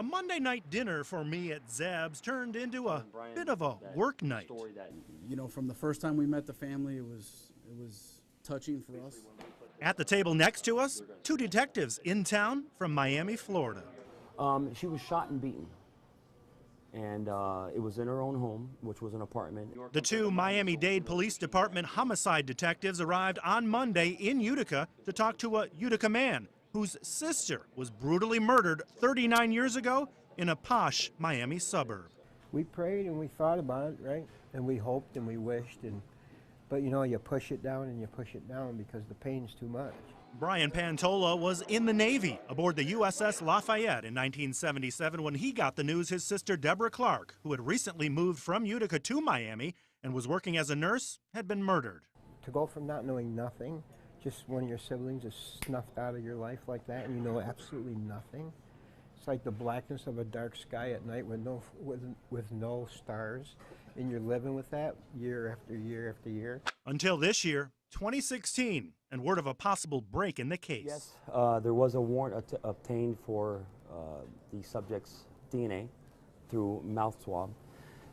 A Monday night dinner for me at Zab's turned into a bit of a work night. You know, from the first time we met the family, it was touching for us. At the table next to us, two detectives in town from Miami, Florida. She was shot and beaten, and it was in her own home, which was an apartment. The two Miami-Dade Police Department homicide detectives arrived on Monday in Utica to talk to a Utica man whose sister was brutally murdered 39 years ago in a posh Miami suburb. We prayed and we thought about it, right? And we hoped and we wished, but you know, you push it down and you push it down because the pain's too much. Brian Pantola was in the Navy aboard the USS Lafayette in 1977 when he got the news his sister Deborah Clark, who had recently moved from Utica to Miami and was working as a nurse, had been murdered. To go from not knowing nothing, just one of your siblings is snuffed out of your life like that and you know absolutely nothing. It's like the blackness of a dark sky at night with no stars, and you're living with that year after year after year. Until this year, 2016, and word of a possible break in the case. Yes, there was a warrant obtained for the subject's DNA through mouth swab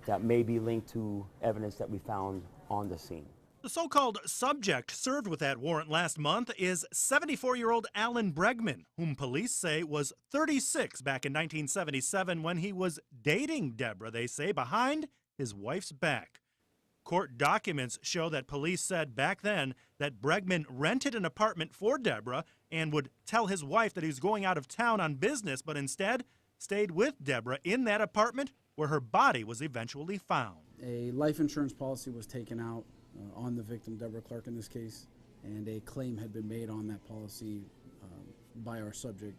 that may be linked to evidence that we found on the scene. The so-called subject served with that warrant last month is 74-year-old Alan Bregman, whom police say was 36 back in 1977 when he was dating Deborah, they say, behind his wife's back. Court documents show that police said back then that Bregman rented an apartment for Deborah and would tell his wife that he was going out of town on business, but instead stayed with Deborah in that apartment where her body was eventually found. A life insurance policy was taken out on the victim, Deborah Clark in this case, and a claim had been made on that policy by our subject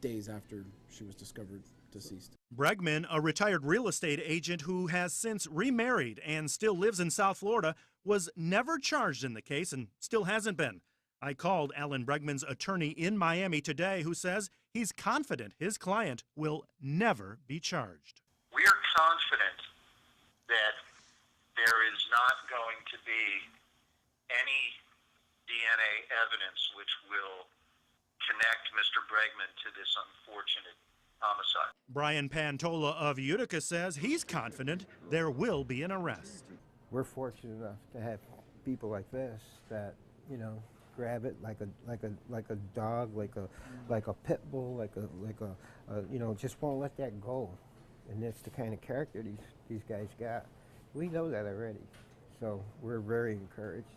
days after she was discovered deceased. Bregman, a retired real estate agent who has since remarried and still lives in South Florida, was never charged in the case and still hasn't been. I called Alan Bregman's attorney in Miami today, who says he's confident his client will never be charged. We are confident that there is not going to be any DNA evidence which will connect Mr. Bregman to this unfortunate homicide. Brian Pantola of Utica says he's confident there will be an arrest. We're fortunate enough to have people like this that, you know, grab it like a dog, like a pit bull, like a you know, just won't let that go. And that's the kind of character these guys got. We know that already, so we're very encouraged.